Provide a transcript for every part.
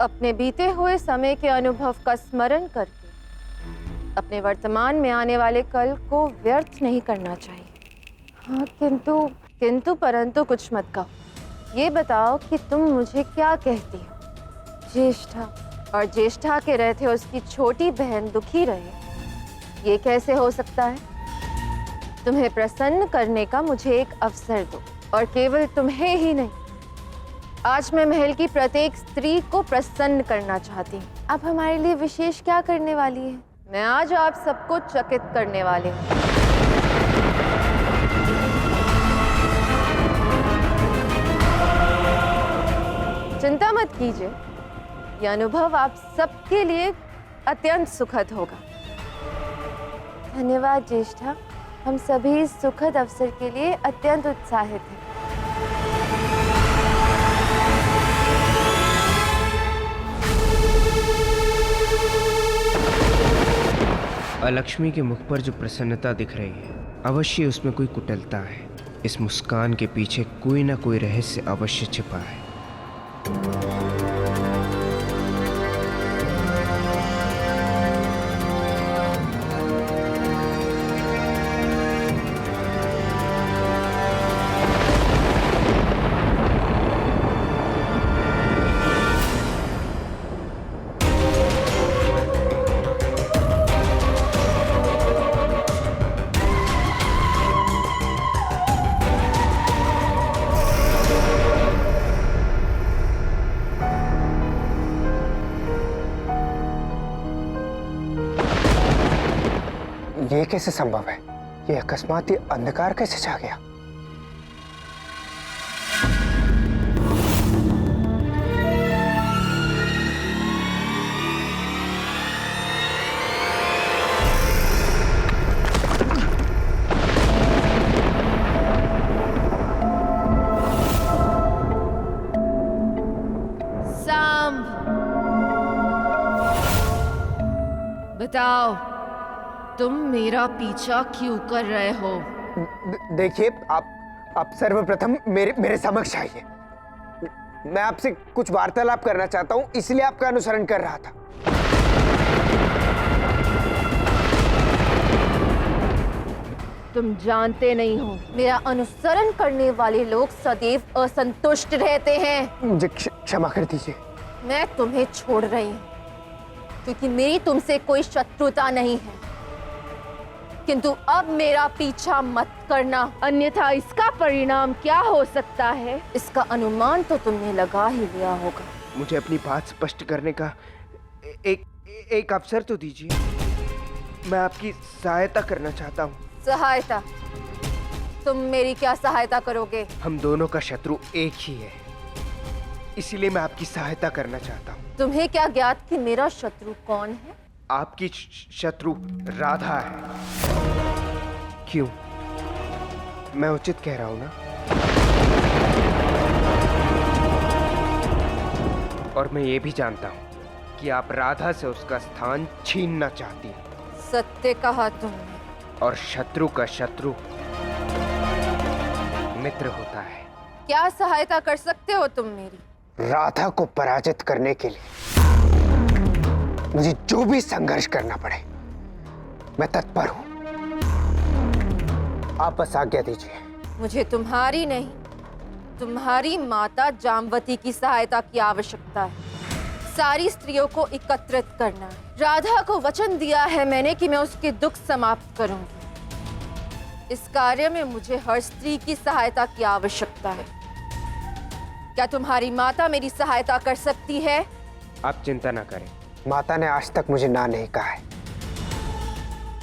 अपने बीते हुए समय के अनुभव का स्मरण करके अपने वर्तमान में आने वाले कल को व्यर्थ नहीं करना चाहिए। हाँ, किंतु परंतु कुछ मत कहो। ये बताओ कि तुम मुझे क्या कहती हो? ज्येष्ठा, और ज्येष्ठा के रहते उसकी छोटी बहन दुखी रहे, ये कैसे हो सकता है? तुम्हें प्रसन्न करने का मुझे एक अवसर दो, और केवल तुम्हें ही नहीं, आज मैं महल की प्रत्येक स्त्री को प्रसन्न करना चाहती हूँ। आप हमारे लिए विशेष क्या करने वाली है? मैं आज आप सबको चकित करने वाली हूँ। चिंता मत कीजिए, यह अनुभव आप सबके लिए अत्यंत सुखद होगा। धन्यवाद ज्येष्ठा, हम सभी इस सुखद अवसर के लिए अत्यंत उत्साहित हैं। अलक्ष्मी के मुख पर जो प्रसन्नता दिख रही है, अवश्य उसमें कोई कुटिलता है। इस मुस्कान के पीछे कोई ना कोई रहस्य अवश्य छिपा है। ये कैसे संभव है? ये अकस्मात, ये अंधकार कैसे छा गया? सांब, बताओ तुम मेरा पीछा क्यों कर रहे हो? देखिए, आप सर्वप्रथम मेरे समक्ष आइए। मैं आपसे कुछ वार्तालाप करना चाहता हूं, इसलिए आपका अनुसरण कर रहा था। तुम जानते नहीं हो, मेरा अनुसरण करने वाले लोग सदैव असंतुष्ट रहते हैं। मुझे क्षमा कर दीजिए। मैं तुम्हें छोड़ रही हूँ क्योंकि मेरी तुमसे कोई शत्रुता नहीं है, किंतु अब मेरा पीछा मत करना, अन्यथा इसका परिणाम क्या हो सकता है, इसका अनुमान तो तुमने लगा ही लिया होगा। मुझे अपनी बात स्पष्ट करने का एक अवसर तो दीजिए। मैं आपकी सहायता करना चाहता हूँ। सहायता? तुम मेरी क्या सहायता करोगे? हम दोनों का शत्रु एक ही है, इसीलिए मैं आपकी सहायता करना चाहता हूँ। तुम्हें क्या ज्ञात कि मेरा शत्रु कौन है? आपकी शत्रु राधा है। क्यों? मैं उचित कह रहा हूं ना? और मैं ये भी जानता हूं कि आप राधा से उसका स्थान छीनना चाहती हैं। सत्य कहा तुमने। और शत्रु का शत्रु मित्र होता है। क्या सहायता कर सकते हो तुम मेरी? राधा को पराजित करने के लिए मुझे जो भी संघर्ष करना पड़े, मैं तत्पर हूं। आप बस आज्ञा दीजिए। मुझे तुम्हारी नहीं, तुम्हारी माता जामवती की सहायता की आवश्यकता है। सारी स्त्रियों को एकत्रित करना है। राधा को वचन दिया है मैंने कि मैं उसके दुख समाप्त करूंगी। इस कार्य में मुझे हर स्त्री की सहायता की आवश्यकता है। क्या तुम्हारी माता मेरी सहायता कर सकती है? आप चिंता ना करें। माता ने आज तक मुझे ना नहीं कहा है।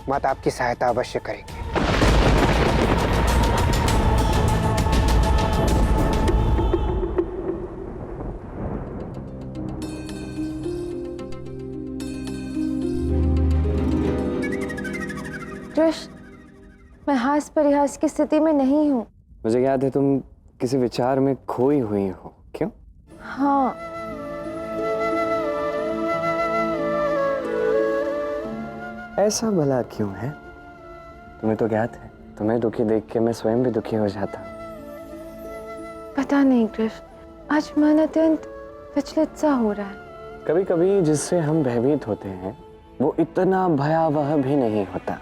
माता आपकी सहायता अवश्य करेंगे। कृष्ण, मैं हास परिहास की स्थिति में नहीं हूँ। मुझे याद है तुम किसी विचार में खोई हुई हो। क्यों? हाँ, ऐसा भला क्यों है? तुम्हें तो ज्ञात है, तुम्हें दुखी देख के मैं स्वयं भी दुखी हो जाता। पता नहीं कृष्ण, आज मन अत्यंत विचलित सा हो रहा है। कभी कभी जिससे हम भयभीत होते हैं वो इतना भयावह भी नहीं होता।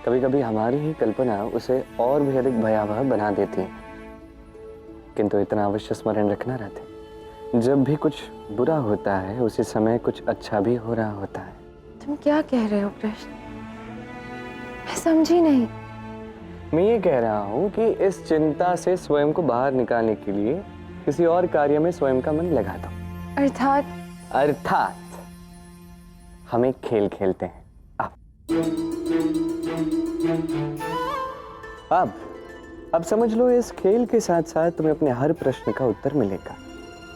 कभी कभी हमारी ही कल्पना उसे और भी अधिक भयावह बना देती है। किंतु इतना अवश्य स्मरण रखना राधे, जब भी कुछ बुरा होता है उसी समय कुछ अच्छा भी हो रहा होता है। तुम क्या कह रहे हो कृष्ण? मैं समझी नहीं। मैं ये कह रहा हूँ कि इस चिंता से स्वयं को बाहर निकालने के लिए किसी और कार्य में स्वयं का मन लगा दो। अर्थात हम एक खेल खेलते हैं। अब समझ लो, इस खेल के साथ साथ तुम्हें अपने हर प्रश्न का उत्तर मिलेगा।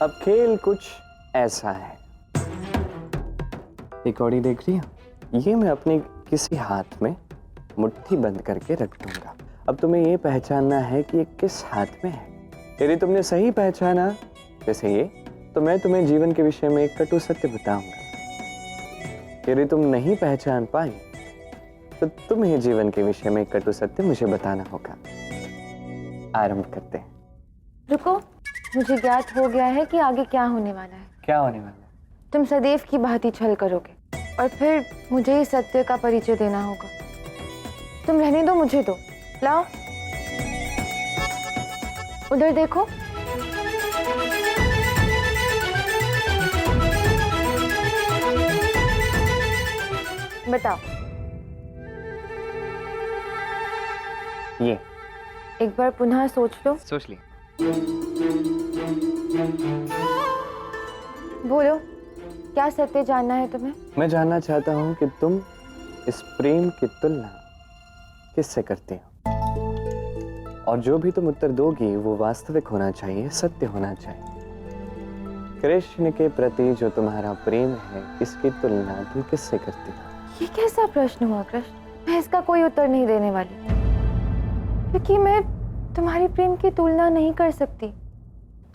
अब खेल कुछ ऐसा है, ये कौड़ी देख रही हो, ये मैं अपने किसी हाथ में मुट्ठी बंद करके रख दूंगा। अब तुम्हें ये पहचानना है कि ये किस हाथ में है। यदि तुमने सही पहचाना जैसे ये, तो मैं तुम्हें जीवन के विषय में एक कटु सत्य बताऊंगा। यदि तुम नहीं पहचान पाई तो तुम्हें जीवन के विषय में एक कटु सत्य मुझे बताना होगा। आरंभ करते हैं। रुको, मुझे ज्ञात हो गया है कि आगे क्या होने वाला है। क्या होने वाला है? तुम सदैव की भांति छल करोगे और फिर मुझे इस सत्य का परिचय देना होगा। तुम रहने दो, मुझे दो। लाओ, उधर देखो। बताओ। ये एक बार पुनः सोच लो। सोच लिया। बोलो, क्या सत्य जानना है तुम्हें? मैं जानना चाहता हूं कि तुम इस प्रेम की तुलना किससे करते हो, और जो भी तुम उत्तर दोगी वो वास्तविक होना चाहिए, सत्य होना चाहिए। कृष्ण के प्रति जो तुम्हारा प्रेम है, इसकी तुलना तुम किससे करती हो? ये कैसा प्रश्न हुआ कृष्ण? मैं इसका कोई उत्तर नहीं देने वाली, क्योंकि मैं तुम्हारी प्रेम की तुलना नहीं कर सकती।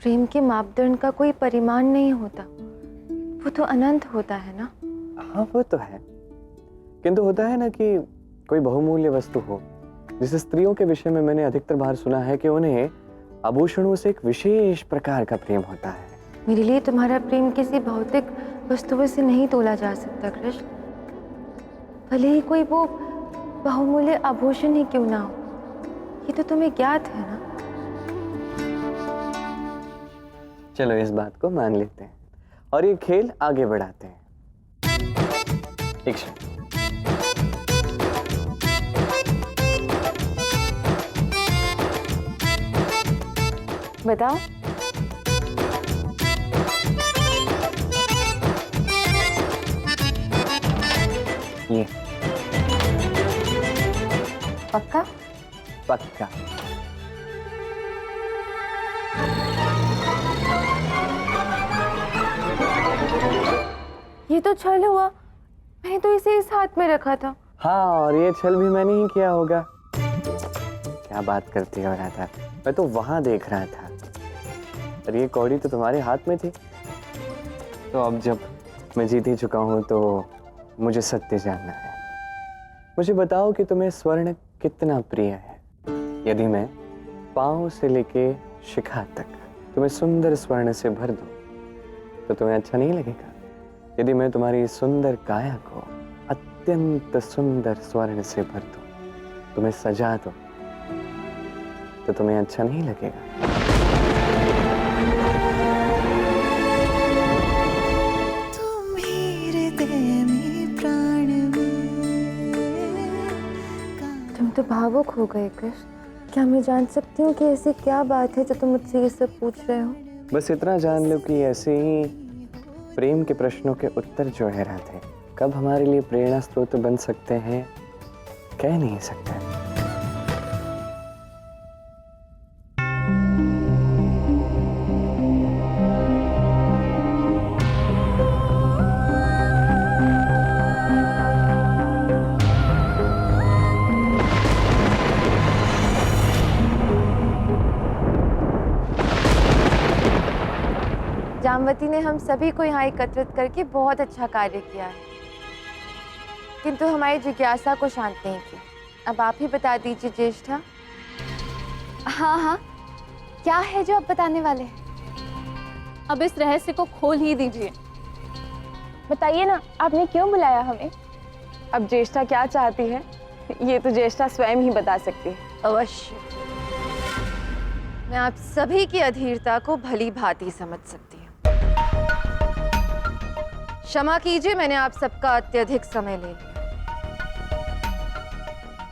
प्रेम के मापदंड का कोई परिमाण नहीं होता, वो तो अनंत होता है ना। हाँ, वो तो है, किंतु होता है ना कि कोई बहुमूल्य वस्तु हो। जैसे स्त्रियों के विषय में मैंने अधिकतर बार सुना है कि उन्हें आभूषणों से एक विशेष प्रकार का प्रेम होता है। मेरे लिए तुम्हारा प्रेम किसी भौतिक वस्तुओं से नहीं तोला जा सकता कृष्ण, भले ही कोई वो बहुमूल्य आभूषण ही क्यों ना हो। ये तो तुम्हें ज्ञात है ना। चलो इस बात को मान लेते हैं और ये खेल आगे बढ़ाते हैं। एक क्षण। बताओ। ये पक्का? पक्का। ये तो छल हुआ, मैंने तो इसे इस हाथ में रखा था। हाँ, और ये छल भी मैंने ही किया होगा। क्या बात करती हो राधा, मैं तो वहां देख रहा था और ये कौड़ी तो तुम्हारे हाथ में थी। तो अब जब मैं जीत ही चुका हूं तो मुझे सत्य जानना है। मुझे बताओ कि तुम्हें स्वर्ण कितना प्रिय है। यदि मैं पांव से लेके शिखा तक तुम्हें सुंदर स्वर्ण से भर दूं तो तुम्हें अच्छा नहीं लगेगा? यदि मैं तुम्हारी सुंदर काया को अत्यंत सुंदर स्वर्ण से भर दूं, तुम्हें सजा दूं, तो तुम्हें अच्छा नहीं लगेगा? तुम तो भावुक हो गए कृष्ण। क्या मैं जान सकती हूँ कि ऐसी क्या बात है जो तुम मुझसे ये सब पूछ रहे हो? बस इतना जान लो कि ऐसे ही प्रेम के प्रश्नों के उत्तर जो है राधे, कब हमारे लिए प्रेरणा स्रोत बन सकते हैं, कह नहीं सकते। जामवती ने हम सभी को यहाँ एकत्रित करके बहुत अच्छा कार्य किया है, किंतु हमारी जिज्ञासा को शांत नहीं किया। अब आप ही बता दीजिए ज्येष्ठा। हाँ हाँ, क्या है जो आप बताने वाले हैं? अब इस रहस्य को खोल ही दीजिए। बताइए ना, आपने क्यों बुलाया हमें? अब ज्येष्ठा क्या चाहती है ये तो ज्येष्ठा स्वयं ही बता सकती है। अवश्य, मैं आप सभी की अधीरता को भली भांति समझ सकती हूँ। क्षमा कीजिए, मैंने आप सबका अत्यधिक समय ले लिया।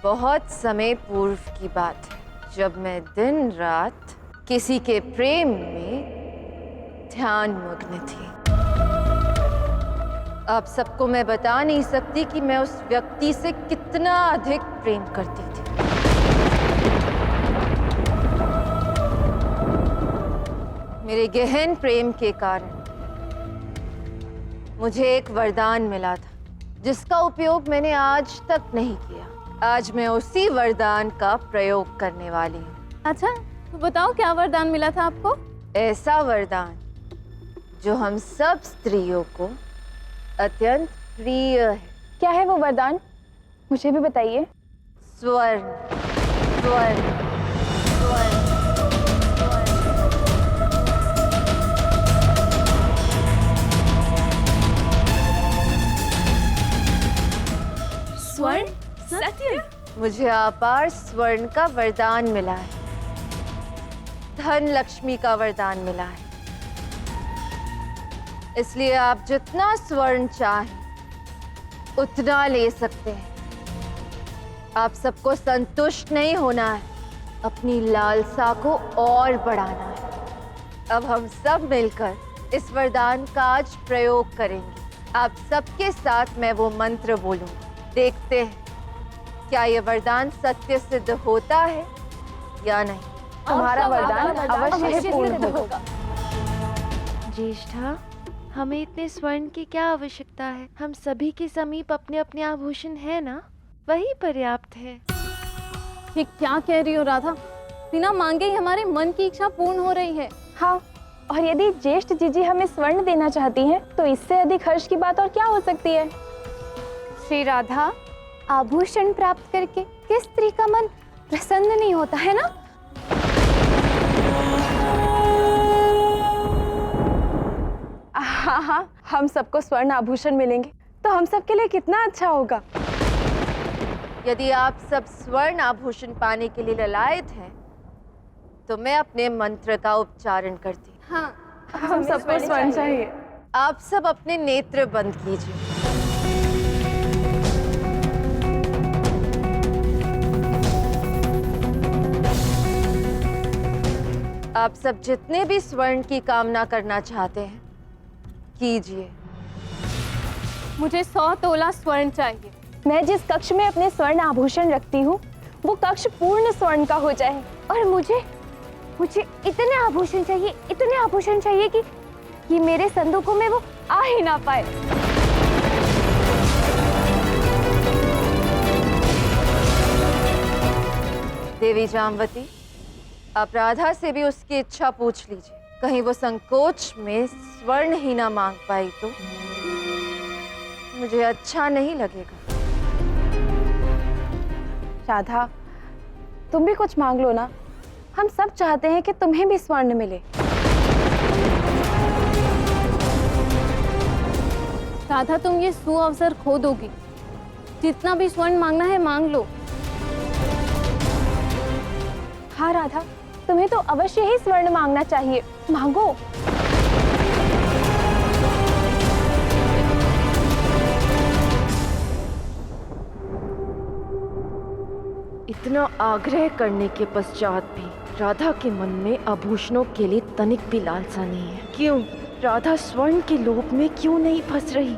बहुत समय पूर्व की बात है, जब मैं दिन रात किसी के प्रेम में ध्यान मग्न थी। आप सबको मैं बता नहीं सकती कि मैं उस व्यक्ति से कितना अधिक प्रेम करती थी। मेरे गहन प्रेम के कारण मुझे एक वरदान मिला था, जिसका उपयोग मैंने आज तक नहीं किया। आज मैं उसी वरदान का प्रयोग करने वाली हूँ। अच्छा, तो बताओ क्या वरदान मिला था आपको? ऐसा वरदान जो हम सब स्त्रियों को अत्यंत प्रिय है। क्या है वो वरदान, मुझे भी बताइए। स्वर्ण, स्वर्ण, स्वर्ण। स्वर्ण? सत्य? मुझे अपार स्वर्ण का वरदान मिला है। धन लक्ष्मी का वरदान मिला है। इसलिए आप जितना स्वर्ण चाहें उतना ले सकते हैं। आप सबको संतुष्ट नहीं होना है, अपनी लालसा को और बढ़ाना है। अब हम सब मिलकर इस वरदान का आज प्रयोग करेंगे। आप सबके साथ मैं वो मंत्र बोलूंगी। देखते हैं क्या ये वरदान सत्य सिद्ध होता है या नहीं। तुम्हारा वरदान अवश्य पूर्ण होगा। ज्येष्ठा, हमें इतने स्वर्ण की क्या आवश्यकता है? हम सभी के समीप अपने अपने आभूषण है ना, वही पर्याप्त है। ये क्या कह रही हो राधा? बिना मांगे ही हमारे मन की इच्छा पूर्ण हो रही है। हाँ, और यदि ज्येष्ठ जीजी हमें स्वर्ण देना चाहती हैं, तो इससे अधिक हर्ष की बात और क्या हो सकती है? श्री राधा, आभूषण प्राप्त करके किस स्त्री का मन प्रसन्न नहीं होता है ना? हाँ हाँ, हम सबको स्वर्ण आभूषण मिलेंगे तो हम सबके लिए कितना अच्छा होगा। यदि आप सब स्वर्ण आभूषण पाने के लिए ललायत हैं, तो मैं अपने मंत्र का उच्चारण करती हूँ। हाँ, हम सबको स्वर्ण चाहिए। आप सब अपने नेत्र बंद कीजिए। आप सब जितने भी स्वर्ण की कामना करना चाहते हैं कीजिए। मुझे 100 तोला स्वर्ण चाहिए। मैं जिस कक्ष में अपने स्वर्ण आभूषण रखती हूँ वो कक्ष पूर्ण स्वर्ण का हो जाए। और मुझे इतने आभूषण चाहिए कि मेरे संदूकों में वो आ ही ना पाए। देवी जामवती, आप राधा से भी उसकी इच्छा पूछ लीजिए। कहीं वो संकोच में स्वर्ण ही ना मांग पाई तो मुझे अच्छा नहीं लगेगा। राधा, तुम भी कुछ मांग लो ना। हम सब चाहते हैं कि तुम्हें भी स्वर्ण मिले। राधा, तुम ये सुअवसर खो दोगी। जितना भी स्वर्ण मांगना है मांग लो। हाँ राधा, तुम्हें तो अवश्य ही स्वर्ण मांगना चाहिए। मांगो। इतना आग्रह करने के पश्चात भी राधा के मन में आभूषणों के लिए तनिक भी लालसा नहीं है। क्यों? राधा स्वर्ण के लोभ में क्यों नहीं फंस रही?